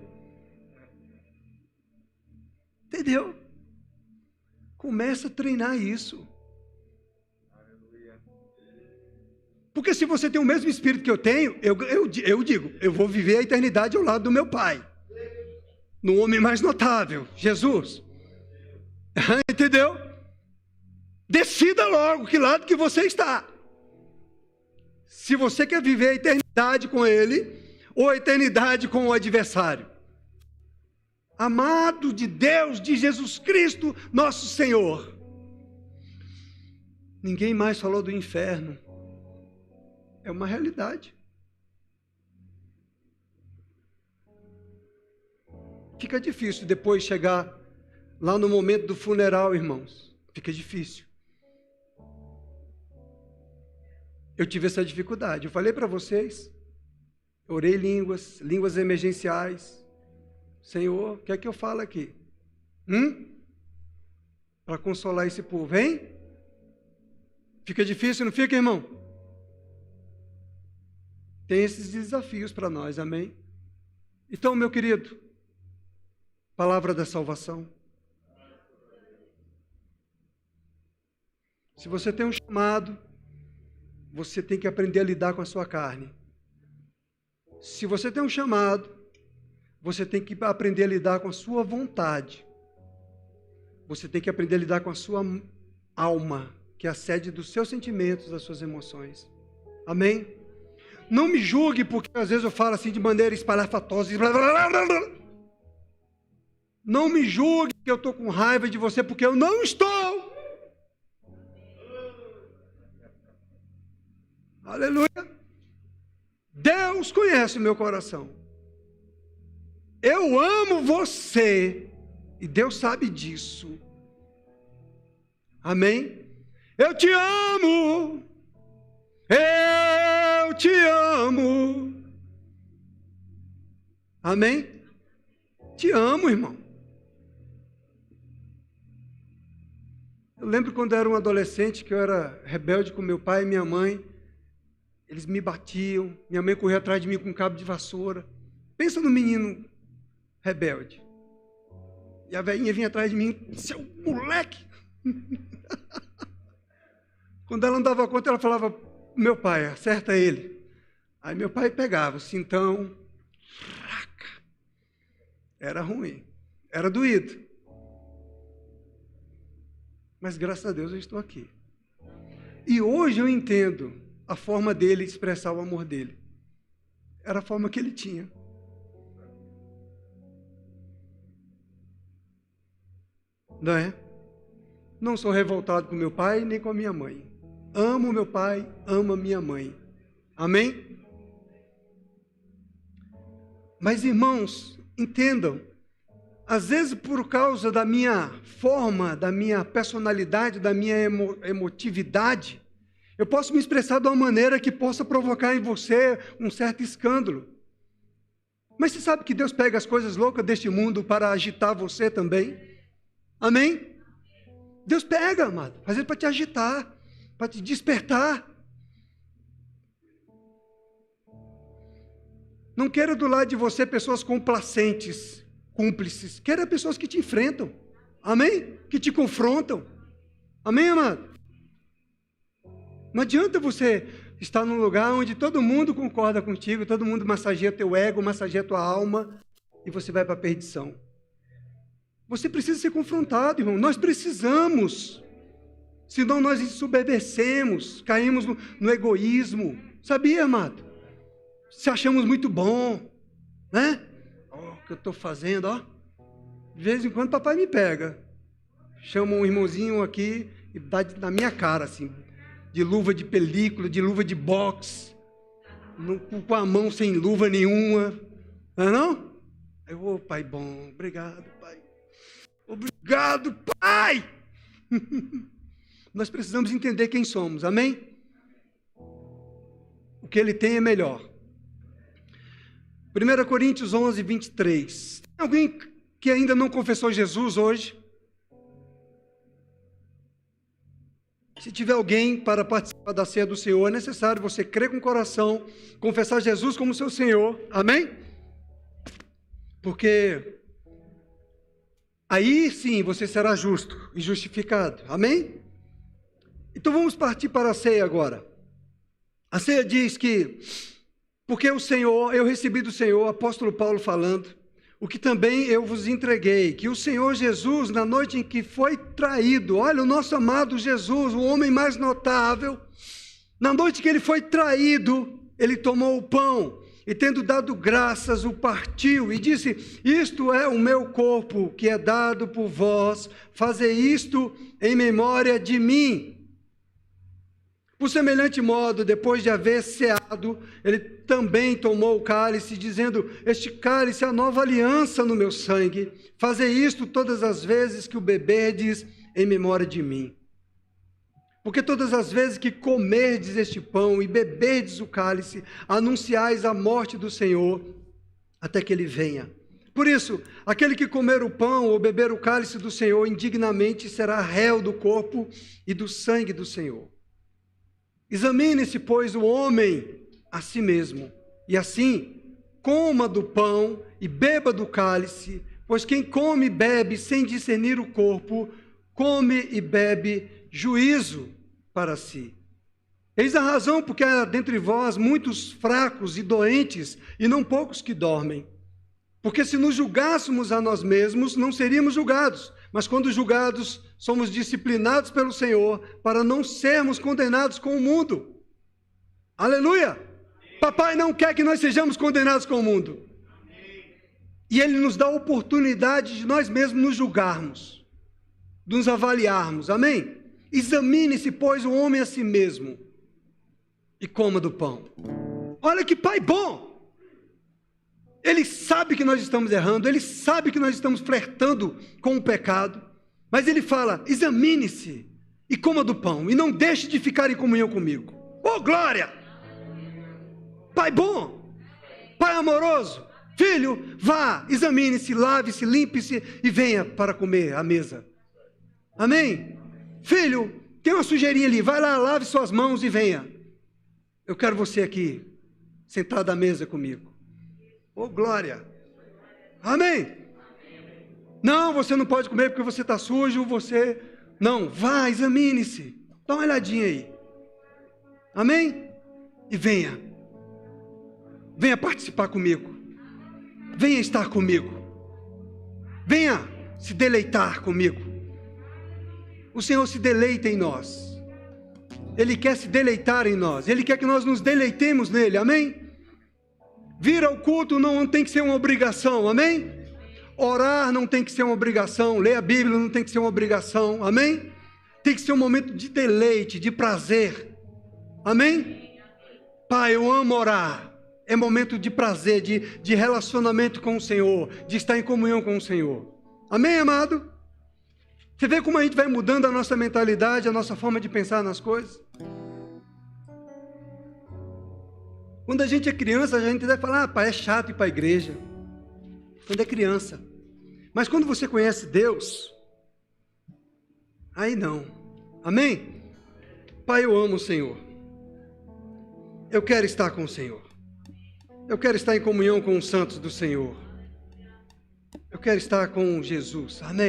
Entendeu? Começa a treinar isso. Porque se você tem o mesmo espírito que eu tenho, eu digo, eu vou viver a eternidade ao lado do meu Pai. No homem mais notável, Jesus. Entendeu? Decida logo que lado que você está. Se você quer viver a eternidade com Ele, ou a eternidade com o adversário. Amado de Deus, de Jesus Cristo, nosso Senhor. Ninguém mais falou do inferno. É uma realidade. Fica difícil depois chegar lá no momento do funeral, irmãos. Fica difícil. Eu tive essa dificuldade. Eu falei para vocês. Orei línguas emergenciais. Senhor, o que é que eu falo aqui? Para consolar esse povo, hein? Fica difícil, não fica, irmão? Tem esses desafios para nós, amém? Então, meu querido, palavra da salvação. Se você tem um chamado, você tem que aprender a lidar com a sua carne. Se você tem um chamado, você tem que aprender a lidar com a sua vontade. Você tem que aprender a lidar com a sua alma, que é a sede dos seus sentimentos, das suas emoções. Amém? Não me julgue, porque às vezes eu falo assim de maneira espalhafatosa. Não me julgue que eu estou com raiva de você, porque eu não estou. Aleluia. Deus conhece o meu coração. Eu amo você. E Deus sabe disso. Amém? Eu te amo. Eu te amo. Amém? Te amo, irmão. Eu lembro quando eu era um adolescente, que eu era rebelde com meu pai e minha mãe. Eles me batiam. Minha mãe corria atrás de mim com um cabo de vassoura. Pensa no menino rebelde. E a velhinha vinha atrás de mim. Seu moleque! Quando ela não dava conta, ela falava: meu pai, acerta ele. Aí meu pai pegava o cintão. Era ruim. Era doído. Mas graças a Deus eu estou aqui. E hoje eu entendo a forma dele expressar o amor dele. Era a forma que ele tinha. Não é? Não sou revoltado com meu pai nem com a minha mãe. Amo meu pai, amo a minha mãe. Amém? Mas, irmãos, entendam. Às vezes, por causa da minha forma, da minha personalidade, da minha emotividade, eu posso me expressar de uma maneira que possa provocar em você um certo escândalo. Mas você sabe que Deus pega as coisas loucas deste mundo para agitar você também? Amém? Deus pega, amado, às vezes para te agitar, para te despertar. Não queira do lado de você pessoas complacentes, cúmplices. Queira pessoas que te enfrentam. Amém? Que te confrontam. Amém, amado? Não adianta você estar num lugar onde todo mundo concorda contigo, todo mundo massageia teu ego, massageia tua alma, e você vai para a perdição. Você precisa ser confrontado, irmão. Nós precisamos. Senão nós ensoberbecemos, caímos no egoísmo. Sabia, amado? Se achamos muito bom, né? Ó, o que eu estou fazendo, ó. De vez em quando papai me pega. Chama um irmãozinho aqui e dá na minha cara, assim, de luva de película, de luva de boxe, com a mão sem luva nenhuma. Não é não? Eu, ô, pai bom, obrigado, pai. Obrigado, pai! Nós precisamos entender quem somos, amém? O que ele tem é melhor. 1 Coríntios 11, 23. Tem alguém que ainda não confessou Jesus hoje? Se tiver alguém para participar da ceia do Senhor, é necessário você crer com o coração, confessar Jesus como seu Senhor, amém? Porque Aí sim você será justo e justificado. Amém? Então vamos partir para a ceia agora. A ceia diz que, porque o Senhor, eu recebi do Senhor, apóstolo Paulo falando, o que também eu vos entreguei, que o Senhor Jesus, na noite em que foi traído, olha o nosso amado Jesus, o homem mais notável, na noite que ele foi traído, ele tomou o pão e, tendo dado graças, o partiu e disse: isto é o meu corpo que é dado por vós, fazei isto em memória de mim. Por semelhante modo, depois de haver ceado, ele também tomou o cálice, dizendo: este cálice é a nova aliança no meu sangue. Fazei isto todas as vezes que o beberdes em memória de mim. Porque todas as vezes que comerdes este pão e beberdes o cálice, anunciais a morte do Senhor, até que ele venha. Por isso, aquele que comer o pão ou beber o cálice do Senhor indignamente será réu do corpo e do sangue do Senhor. Examine-se, pois, o homem a si mesmo, e assim coma do pão e beba do cálice, pois quem come e bebe sem discernir o corpo, come e bebe juízo para si. Eis a razão porque há dentre vós muitos fracos e doentes, e não poucos que dormem. Porque se nos julgássemos a nós mesmos, não seríamos julgados. Mas quando julgados, somos disciplinados pelo Senhor, para não sermos condenados com o mundo. Aleluia! Papai não quer que nós sejamos condenados com o mundo. E Ele nos dá a oportunidade de nós mesmos nos julgarmos, de nos avaliarmos. Amém? Examine-se, pois, o homem a si mesmo e coma do pão. Olha que pai bom! Ele sabe que nós estamos errando, ele sabe que nós estamos flertando com o pecado, mas ele fala: examine-se e coma do pão, e não deixe de ficar em comunhão comigo. Oh, glória! Pai bom, pai amoroso, filho, vá, examine-se, lave-se, limpe-se e venha para comer à mesa. Amém? Filho, tem uma sujeirinha ali, vai lá, lave suas mãos e venha. Eu quero você aqui, sentado à mesa comigo. Oh, glória! Amém? Não, você não pode comer porque você está sujo, você... Não, vá, examine-se. Dá uma olhadinha aí. Amém? E venha. Venha participar comigo. Venha estar comigo. Venha se deleitar comigo. O Senhor se deleita em nós. Ele quer se deleitar em nós. Ele quer que nós nos deleitemos nele. Amém? Vir ao culto não tem que ser uma obrigação, amém? Orar não tem que ser uma obrigação, ler a Bíblia não tem que ser uma obrigação, amém? Tem que ser um momento de deleite, de prazer, amém? Pai, eu amo orar, é momento de prazer, de relacionamento com o Senhor, de estar em comunhão com o Senhor, amém, amado? Você vê como a gente vai mudando a nossa mentalidade, a nossa forma de pensar nas coisas? Quando a gente é criança, a gente vai falar: pai, é chato ir para a igreja. Quando é criança. Mas quando você conhece Deus, aí não. Amém? Pai, eu amo o Senhor. Eu quero estar com o Senhor. Eu quero estar em comunhão com os santos do Senhor. Eu quero estar com Jesus. Amém?